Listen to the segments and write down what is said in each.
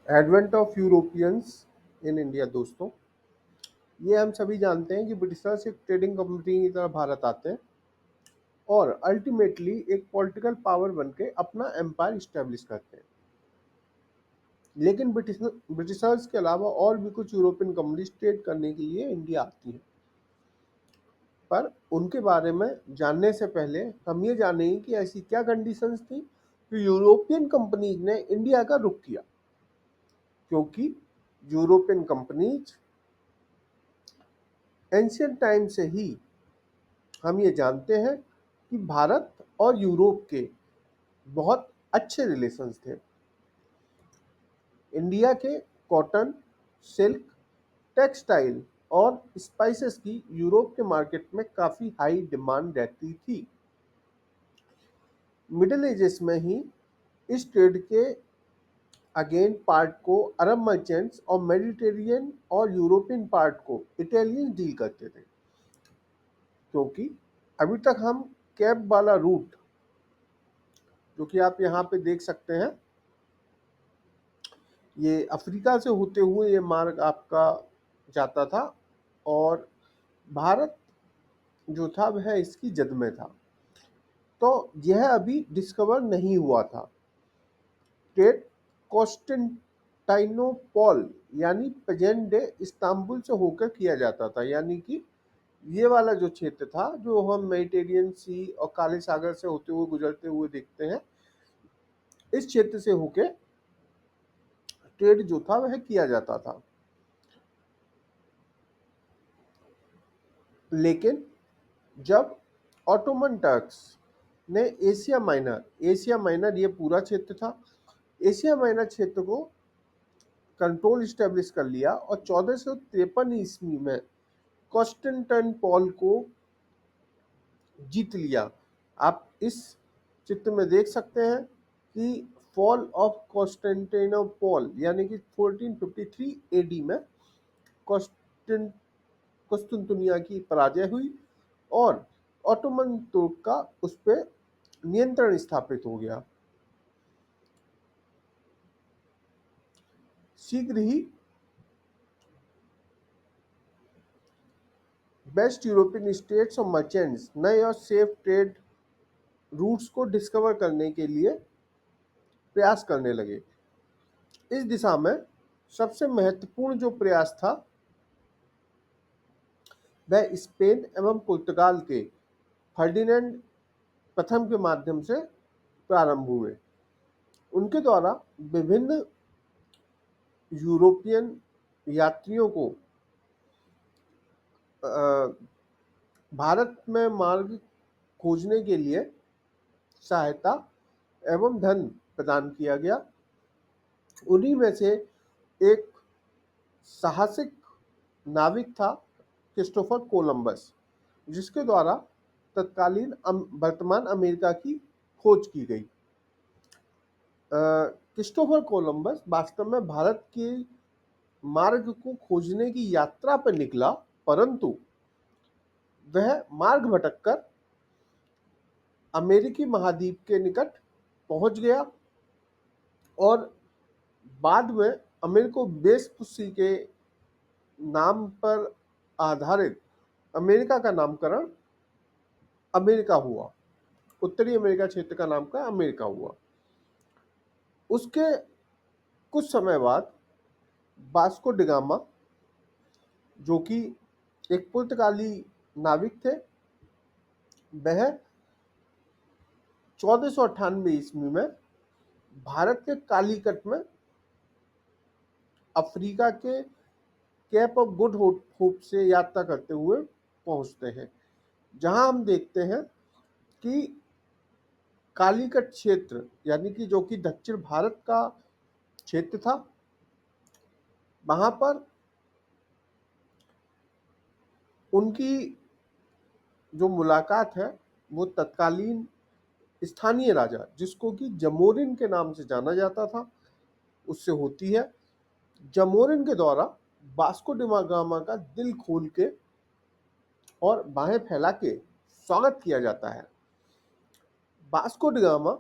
Advent of Europeans in India. दोस्तों, ये हम सभी जानते हैं कि ब्रिटिशर्स एक ट्रेडिंग कंपनी की तरह भारत आते हैं और अल्टीमेटली एक पॉलिटिकल पावर बन के अपना एम्पायर इस्टेब्लिश करते हैं। लेकिन ब्रिटिशर्स के अलावा और भी कुछ यूरोपियन कंपनीज ट्रेड करने के लिए इंडिया आती हैं। पर उनके बारे में जानने से पहले हम ये जानेंगे कि ऐसी क्या कंडीशंस थी कि यूरोपियन कंपनीज ने इंडिया का रुख किया। क्योंकि यूरोपियन कंपनीज एंशियंट टाइम से ही हम ये जानते हैं कि भारत और यूरोप के बहुत अच्छे रिलेशंस थे। इंडिया के कॉटन, सिल्क, टेक्सटाइल और स्पाइसेस की यूरोप के मार्केट में काफ़ी हाई डिमांड रहती थी। मिडिल एजेस में ही इस ट्रेड के अगेन पार्ट को अरब मर्चेंट्स और मेडिटेरियन और यूरोपियन पार्ट को इटालियंस डील करते थे। क्योंकि अभी तक हम कैप वाला रूट, जो कि आप यहाँ पे देख सकते हैं, ये अफ्रीका से होते हुए ये मार्ग आपका जाता था और भारत जो था वह इसकी जद में था। तो यह अभी डिस्कवर नहीं हुआ था। ट्रेड कॉन्स्टेंटिनोपॉल यानी प्रेजेंट डे इस्तांबुल से होकर किया जाता था। यानी कि ये वाला जो क्षेत्र था, जो हम मेडिटेरियन सी और काले सागर से होते हुए गुजरते हुए देखते हैं, इस क्षेत्र से होके ट्रेड जो था वह किया जाता था। लेकिन जब ऑटोमन टर्क्स ने एशिया माइनर ये पूरा क्षेत्र था, एशिया माइनर क्षेत्र को कंट्रोल स्टेब्लिश कर लिया और 1453 ईस्वी में कॉन्स्टेंटिनोपल को जीत लिया। आप इस चित्र में देख सकते हैं कि फॉल ऑफ कॉन्स्टेंटिनोपल यानी कि 1453 एडी में कुस्तुनतुनिया की पराजय हुई और ऑटोमन तुर्क का उस पर नियंत्रण स्थापित हो गया। शीघ्र ही बेस्ट यूरोपियन स्टेट्स और मर्चेंट्स नए और सेफ ट्रेड रूट्स को डिस्कवर करने के लिए प्रयास करने लगे। इस दिशा में सबसे महत्वपूर्ण जो प्रयास था वह स्पेन एवं पुर्तगाल के फर्डिनेंड प्रथम के माध्यम से प्रारंभ हुए। उनके द्वारा विभिन्न यूरोपियन यात्रियों को भारत में मार्ग खोजने के लिए सहायता एवं धन प्रदान किया गया। उन्हीं में से एक साहसिक नाविक था क्रिस्टोफर कोलंबस, जिसके द्वारा तत्कालीन वर्तमान अमेरिका की खोज की गई। क्रिस्टोफर कोलंबस वास्तव में भारत के मार्ग को खोजने की यात्रा पर निकला, परंतु वह मार्ग भटककर अमेरिकी महाद्वीप के निकट पहुंच गया और बाद में अमेरिको वेस्पुसी के नाम पर आधारित अमेरिका का नामकरण अमेरिका हुआ। उत्तरी अमेरिका क्षेत्र का नाम का अमेरिका हुआ। उसके कुछ समय बाद वास्को डिगामा, जो कि एक पुर्तगाली नाविक थे, वह 1498 ईस्वी में भारत के कालीकट में अफ्रीका के कैप ऑफ गुड होप से यात्रा करते हुए पहुंचते हैं, जहां हम देखते हैं कि कालीकट क्षेत्र यानी कि जो कि दक्षिण भारत का क्षेत्र था, वहां पर उनकी जो मुलाकात है वो तत्कालीन स्थानीय राजा, जिसको कि जमोरिन के नाम से जाना जाता था, उससे होती है। जमोरिन के द्वारा वास्को डी गामा का दिल खोल के और बाहें फैला के स्वागत किया जाता है। वास्को डी गामा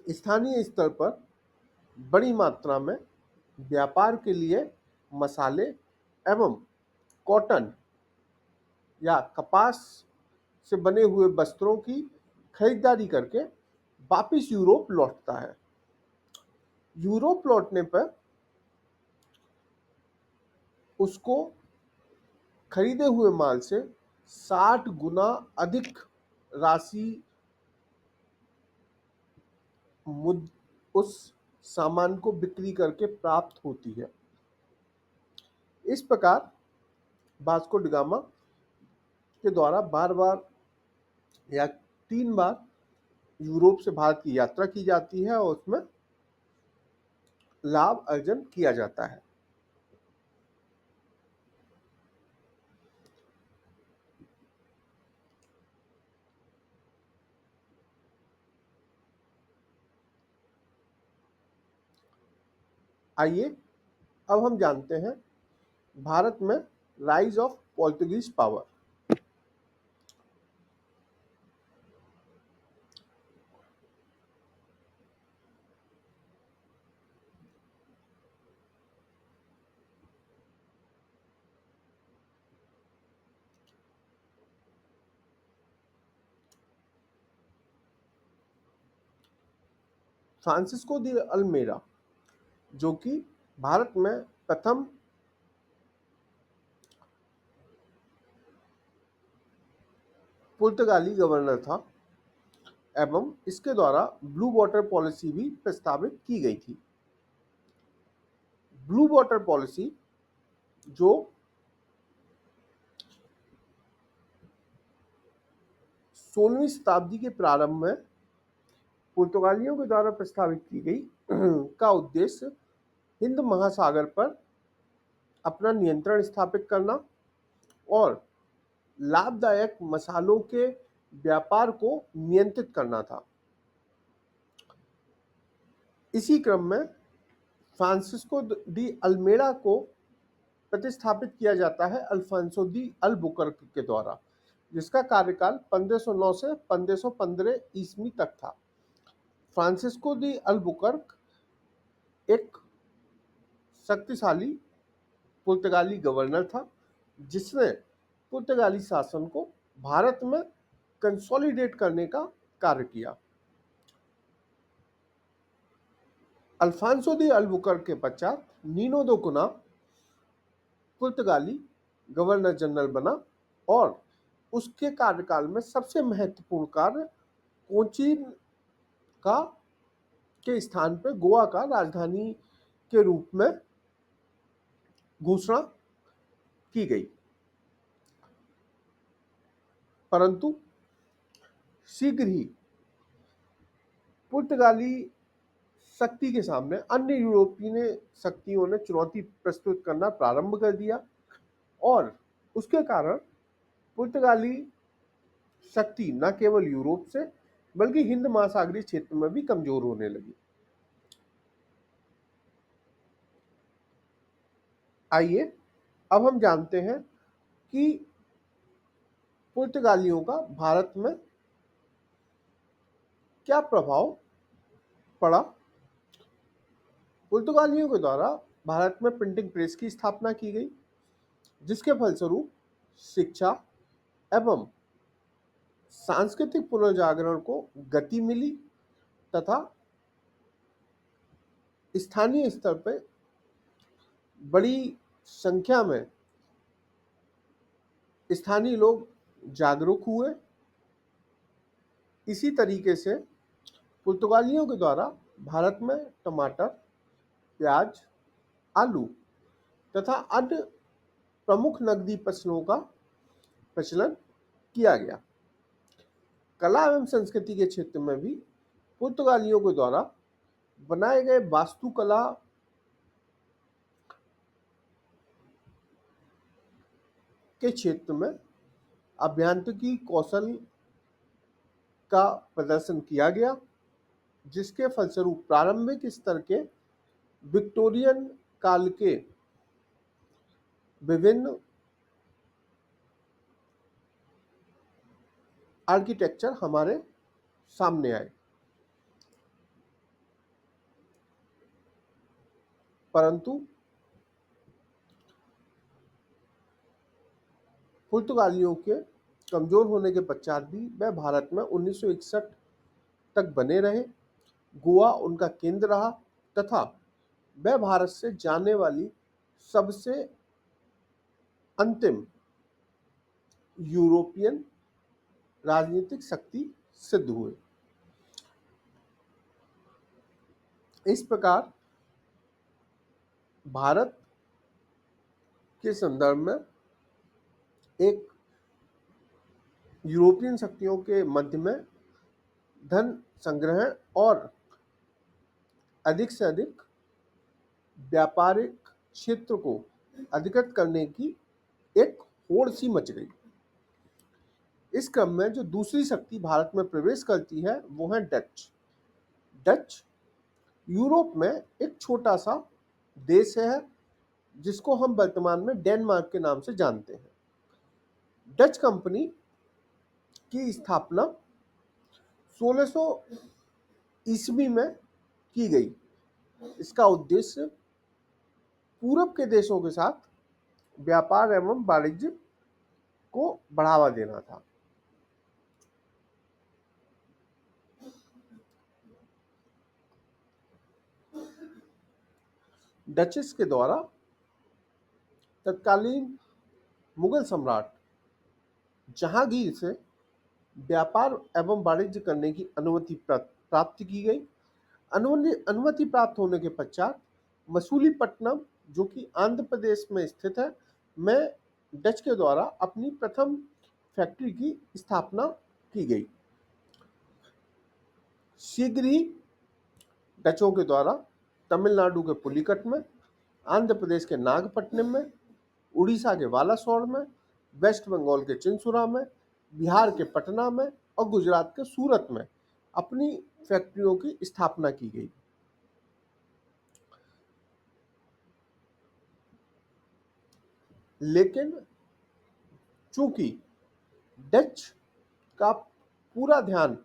स्थानीय स्तर पर बड़ी मात्रा में व्यापार के लिए मसाले एवं कॉटन या कपास से बने हुए वस्त्रों की खरीदारी करके वापिस यूरोप लौटता है। यूरोप लौटने पर उसको खरीदे हुए माल से 60 गुना अधिक राशि उस सामान को बिक्री करके प्राप्त होती है। इस प्रकार वास्को डी गामा के द्वारा बार बार या 3 बार यूरोप से भारत की यात्रा की जाती है और उसमें लाभ अर्जन किया जाता है। आइए अब हम जानते हैं भारत में rise of Portuguese power. Francisco de Almeida, जो कि भारत में प्रथम पुर्तगाली गवर्नर था एवं इसके द्वारा ब्लू वाटर पॉलिसी भी प्रस्तावित की गई थी। ब्लू वाटर पॉलिसी जो 16वीं शताब्दी के प्रारंभ में पुर्तगालियों के द्वारा प्रस्तावित की गई का उद्देश्य हिंद महासागर पर अपना नियंत्रण स्थापित करना और लाभदायक मसालों के व्यापार को नियंत्रित करना था। इसी क्रम में फ्रांसिस्को डी अल्मेडा को प्रतिस्थापित किया जाता है अल्फांसो दी अल्बुकर्क के द्वारा, जिसका कार्यकाल 1509 से 1515 ईस्वी तक था। फ्रांसिस्को दी अल्बुकर्क एक शक्तिशाली पुर्तगाली गवर्नर था जिसने पुर्तगाली शासन को भारत में कंसोलिडेट करने का कार्य किया। अल्फांसो दी अल्बुकर्क के पश्चात नीनो दो कुना पुर्तगाली गवर्नर जनरल बना और उसके कार्यकाल में सबसे महत्वपूर्ण कार्य कोचीन का के स्थान पर गोवा का राजधानी के रूप में घोषणा की गई। परंतु शीघ्र ही पुर्तगाली शक्ति के सामने अन्य यूरोपीय शक्तियों ने चुनौती प्रस्तुत करना प्रारंभ कर दिया और उसके कारण पुर्तगाली शक्ति न केवल यूरोप से बल्कि हिंद महासागरीय क्षेत्र में भी कमजोर होने लगी। आइए अब हम जानते हैं कि पुर्तगालियों का भारत में क्या प्रभाव पड़ा। पुर्तगालियों के द्वारा भारत में प्रिंटिंग प्रेस की स्थापना की गई, जिसके फलस्वरूप शिक्षा एवं सांस्कृतिक पुनर्जागरण को गति मिली तथा स्थानीय स्तर पर बड़ी संख्या में स्थानीय लोग जागरूक हुए। इसी तरीके से पुर्तगालियों के द्वारा भारत में टमाटर, प्याज, आलू तथा अन्य प्रमुख नकदी फसलों का प्रचलन किया गया। कला एवं संस्कृति के क्षेत्र में भी पुर्तगालियों के द्वारा बनाए गए वास्तुकला के क्षेत्र में अभियांत्रिकी कौशल का प्रदर्शन किया गया, जिसके फलस्वरूप प्रारंभिक स्तर के विक्टोरियन काल के विभिन्न आर्किटेक्चर हमारे सामने आए। परंतु पुर्तगालियों के कमजोर होने के पश्चात भी वह भारत में 1961 तक बने रहे। गोवा उनका केंद्र रहा तथा वह भारत से जाने वाली सबसे अंतिम यूरोपियन राजनीतिक शक्ति सिद्ध हुए। इस प्रकार भारत के संदर्भ में एक यूरोपियन शक्तियों के मध्य में धन संग्रह और अधिक से अधिक व्यापारिक क्षेत्र को अधिकृत करने की एक होड़ सी मच गई। इस क्रम में जो दूसरी शक्ति भारत में प्रवेश करती है वो है डच। डच यूरोप में एक छोटा सा देश है जिसको हम वर्तमान में डेनमार्क के नाम से जानते हैं। डच कंपनी की स्थापना 1600 ईस्वी में की गई। इसका उद्देश्य पूरब के देशों के साथ व्यापार एवं वाणिज्य को बढ़ावा देना था। डचेस के द्वारा तत्कालीन मुगल सम्राट जहांगीर से व्यापार एवं वाणिज्य करने की अनुमति प्राप्त की गई। अनुमति प्राप्त होने के पश्चात मसूलीपट्टनम, जो कि आंध्र प्रदेश में स्थित है, में डच के द्वारा अपनी प्रथम फैक्ट्री की स्थापना की गई। शीघ्र ही डचों के द्वारा तमिलनाडु के पुलिकट में, आंध्र प्रदेश के नागपट्टनम में, उड़ीसा के बालासोर में, वेस्ट बंगाल के चिंसुरा में, बिहार के पटना में और गुजरात के सूरत में अपनी फैक्ट्रियों की स्थापना की गई। लेकिन चूंकि डच का पूरा ध्यान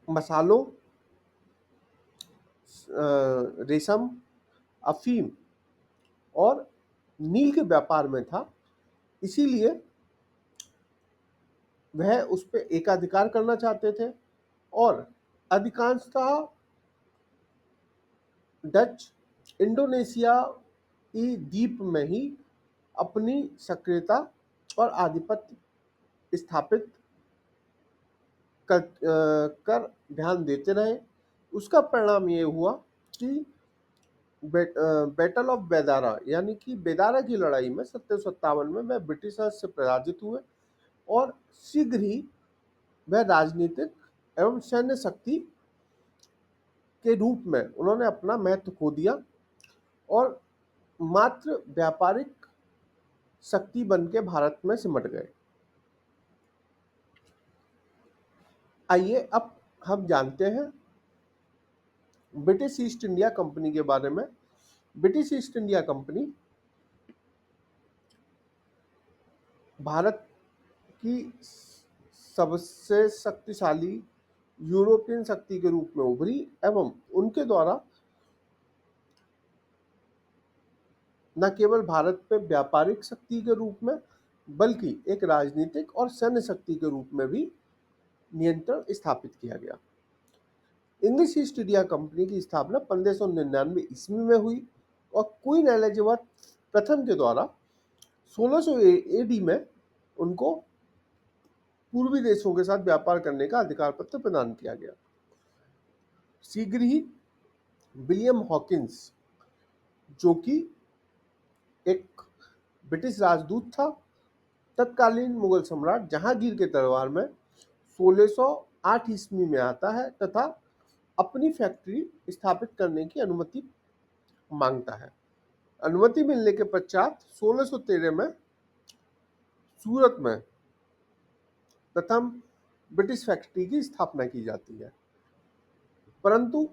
मसालों, रेशम, अफीम और नील के व्यापार में था, इसीलिए वह उस पर एकाधिकार करना चाहते थे और अधिकांशतः डच इंडोनेशिया द्वीप में ही अपनी सक्रियता और आधिपत्य स्थापित कर ध्यान देते रहे। उसका परिणाम ये हुआ कि बैटल ऑफ बेदारा यानी कि बेदारा की लड़ाई में 1757 में वह ब्रिटिशर्स से पराजित हुए और शीघ्र ही वह राजनीतिक एवं सैन्य शक्ति के रूप में उन्होंने अपना महत्व खो दिया और मात्र व्यापारिक शक्ति बन के भारत में सिमट गए। आइए अब हम जानते हैं ब्रिटिश ईस्ट इंडिया कंपनी के बारे में। British east India company Bharat की सबसे शक्तिशाली यूरोपियन शक्ति के रूप में उभरी एवं उनके द्वारा न केवल भारत पे व्यापारिक शक्ति के रूप में बल्कि एक राजनीतिक और सैन्य शक्ति के रूप में भी नियंत्रण स्थापित किया गया। इंग्लिश ईस्ट इंडिया कंपनी की स्थापना 1599 ईस्वी में हुई और क्वीन एलिजाबेथ प्रथम के द्वारा 1600 एडी में उनको पूर्वी देशों के साथ व्यापार करने का अधिकार पत्र प्रदान किया गया। शीघ्र ही विलियम हॉकिंस, जो कि एक ब्रिटिश राजदूत था, तत्कालीन मुगल सम्राट जहांगीर के दरबार में 1608 ईस्वी में आता है तथा अपनी फैक्ट्री स्थापित करने की अनुमति मांगता है। अनुमति मिलने के पश्चात 1613 में सूरत में प्रथम ब्रिटिश फैक्ट्री की स्थापना की जाती है, परंतु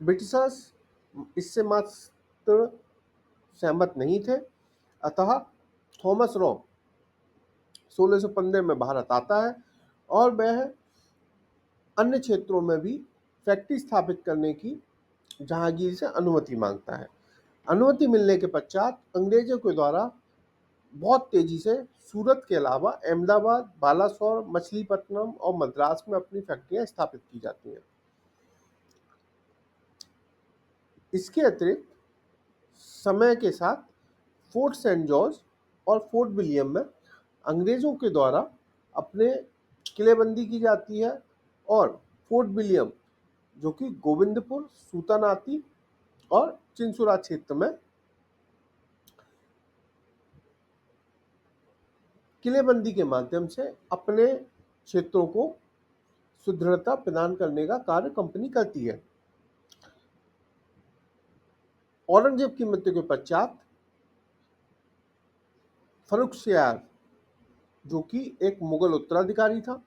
ब्रिटिशर्स इससे मात्र सहमत नहीं थे। अतः थॉमस रॉ 1615 में भारत आता है और वह अन्य क्षेत्रों में भी फैक्ट्री स्थापित करने की जहांगीर से अनुमति मांगता है। अनुमति मिलने के पश्चात अंग्रेजों के द्वारा बहुत तेजी से सूरत के अलावा अहमदाबाद, बालासोर, मछलीपट्टनम और मद्रास में अपनी फैक्ट्रियां स्थापित की जाती हैं। इसके अतिरिक्त समय के साथ फोर्ट सेंट जॉर्ज और फोर्ट विलियम में अंग्रेजों के द्वारा अपने किलेबंदी की जाती है और फोर्ट विलियम जो कि गोविंदपुर, सूतानाती और चिंसुरा क्षेत्र में किलेबंदी के माध्यम से अपने क्षेत्रों को सुदृढ़ता प्रदान करने का कार्य कंपनी करती है। औरंगजेब की मृत्यु के पश्चात फर्रुखसियार जो कि एक मुगल उत्तराधिकारी था,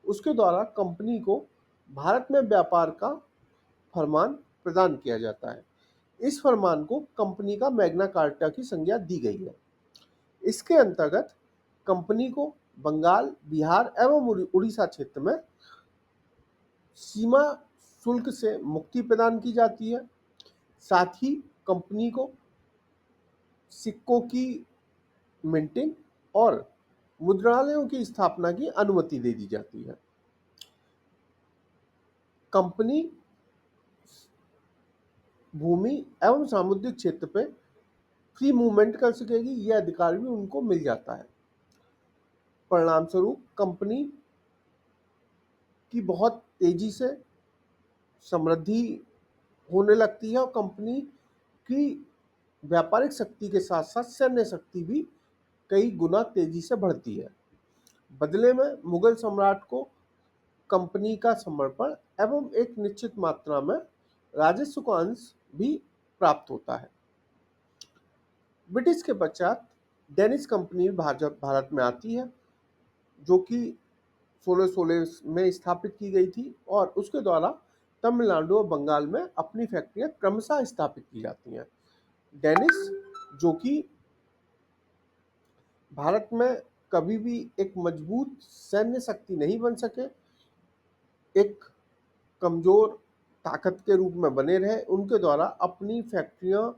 उसके द्वारा कंपनी को भारत में व्यापार का फरमान प्रदान किया जाता है। इस फरमान को कंपनी का मैग्ना कार्टा की संज्ञा दी गई है। इसके अंतर्गत कंपनी को बंगाल, बिहार एवं उड़ीसा क्षेत्र में सीमा शुल्क से मुक्ति प्रदान की जाती है। साथ ही कंपनी को सिक्कों की मिंटिंग और मुद्रालयों की स्थापना की अनुमति दे दी जाती है। कंपनी भूमि एवं सामुद्रिक क्षेत्र पे फ्री मूवमेंट कर सकेगी, यह अधिकार भी उनको मिल जाता है। परिणाम स्वरूप कंपनी की बहुत तेजी से समृद्धि होने लगती है और कंपनी की व्यापारिक शक्ति के साथ साथ सैन्य शक्ति भी कई गुना तेजी से बढ़ती है। बदले में मुगल सम्राट को कंपनी का समर्पण एवं एक निश्चित मात्रा में राजस्व का अंश भी प्राप्त होता है। ब्रिटिश के पश्चात डेनिश कंपनी भारत में आती है जो कि 1616 में स्थापित की गई थी और उसके द्वारा तमिलनाडु और बंगाल में अपनी फैक्ट्रियां क्रमशः स्थापित की जाती हैं। डेनिश जो कि भारत में कभी भी एक मजबूत सैन्य शक्ति नहीं बन सके, एक कमजोर ताकत के रूप में बने रहे, उनके द्वारा अपनी फैक्ट्रियां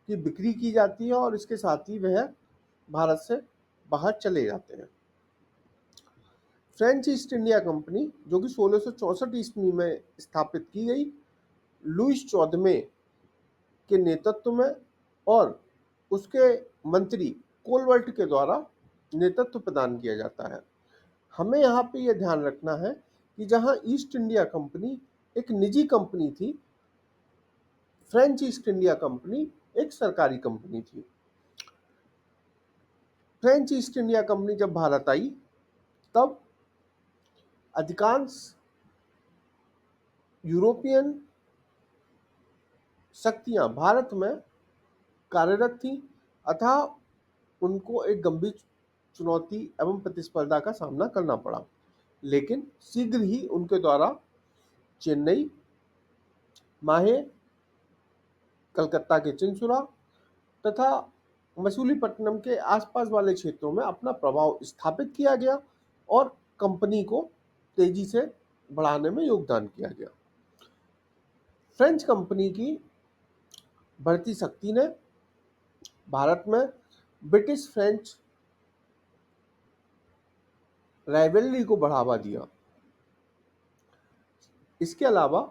की बिक्री की जाती है और इसके साथ ही वह भारत से बाहर चले जाते हैं। फ्रेंच ईस्ट इंडिया कंपनी जो कि 1664 ईस्वी में स्थापित की गई, लुईस 14वें के नेतृत्व में और उसके मंत्री कोलवर्ट के द्वारा नेतृत्व प्रदान किया जाता है। हमें यहाँ पे यह ध्यान रखना है कि जहाँ ईस्ट इंडिया कंपनी एक निजी कंपनी थी, फ्रेंच ईस्ट इंडिया कंपनी एक सरकारी कंपनी थी। फ्रेंच ईस्ट इंडिया कंपनी जब भारत आई तब अधिकांश यूरोपियन शक्तियां भारत में कार्यरत थी, अतः उनको एक गंभीर चुनौती एवं प्रतिस्पर्धा का सामना करना पड़ा। लेकिन शीघ्र ही उनके द्वारा चेन्नई, माहे, कलकत्ता के चिंसुरा तथा मसूलीपट्टनम के आसपास वाले क्षेत्रों में अपना प्रभाव स्थापित किया गया और कंपनी को तेजी से बढ़ाने में योगदान किया गया। फ्रेंच कंपनी की बढ़ती शक्ति ने भारत में ब्रिटिश फ्रेंच राइवलरी को बढ़ावा दिया। इसके अलावा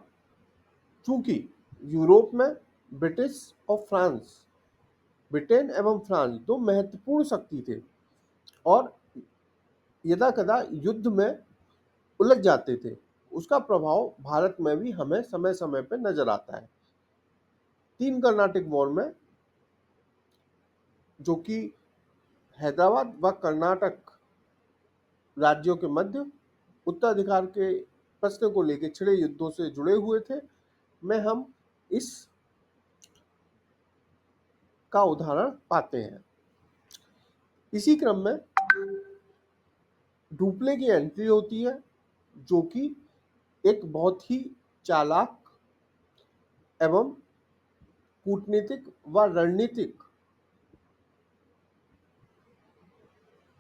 चूंकि यूरोप में ब्रिटिश और फ्रांस, ब्रिटेन एवं फ्रांस दो महत्वपूर्ण शक्ति थे और यदाकदा युद्ध में उलझ जाते थे, उसका प्रभाव भारत में भी हमें समय समय पर नजर आता है। 3 कर्नाटिक वॉर में जो कि हैदराबाद व कर्नाटक राज्यों के मध्य उत्तराधिकार के प्रश्न को लेकर छिड़े युद्धों से जुड़े हुए थे, में हम इस का उदाहरण पाते हैं। इसी क्रम में डुप्ले की एंट्री होती है जो कि एक बहुत ही चालाक एवं कूटनीतिक व रणनीतिक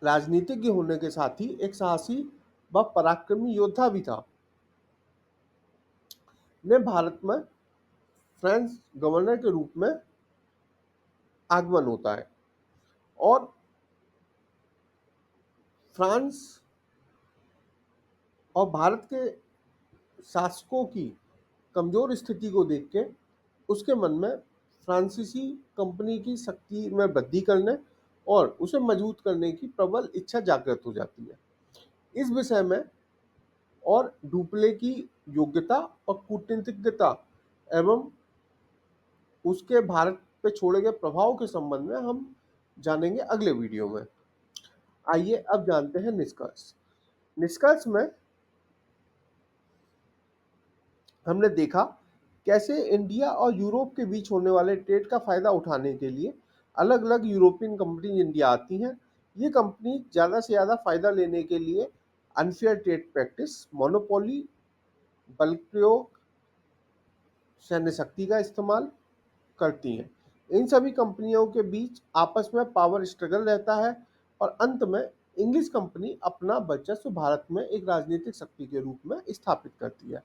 राजनीतिज्ञ होने के साथ ही एक साहसी व पराक्रमी योद्धा भी था। ने भारत में फ्रेंच गवर्नर के रूप में आगमन होता है और फ्रांस और भारत के शासकों की कमजोर स्थिति को देख के उसके मन में फ्रांसीसी कंपनी की शक्ति में वृद्धि करने और उसे मजबूत करने की प्रबल इच्छा जागृत हो जाती है। इस विषय में और डुप्ले की योग्यता और कूटनीतिज्ञता एवं उसके भारत पे छोड़े गए प्रभाव के संबंध में हम जानेंगे अगले वीडियो में। आइए अब जानते हैं निष्कर्ष। निष्कर्ष में हमने देखा कैसे इंडिया और यूरोप के बीच होने वाले ट्रेड का फायदा उठाने के लिए अलग अलग यूरोपियन कंपनी इंडिया आती हैं। ये कंपनी ज़्यादा से ज़्यादा फायदा लेने के लिए अनफेयर ट्रेड प्रैक्टिस, मोनोपोली, बल प्रयोग, सैन्य शक्ति का इस्तेमाल करती हैं। इन सभी कंपनियों के बीच आपस में पावर स्ट्रगल रहता है और अंत में इंग्लिश कंपनी अपना वर्चस्व भारत में एक राजनीतिक शक्ति के रूप में स्थापित करती है।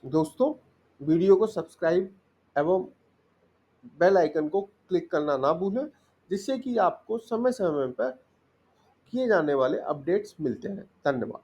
दोस्तों, वीडियो को सब्सक्राइब एवं बेल आइकन को क्लिक करना ना भूलें, जिससे कि आपको समय समय पर किए जाने वाले अपडेट्स मिलते हैं। धन्यवाद।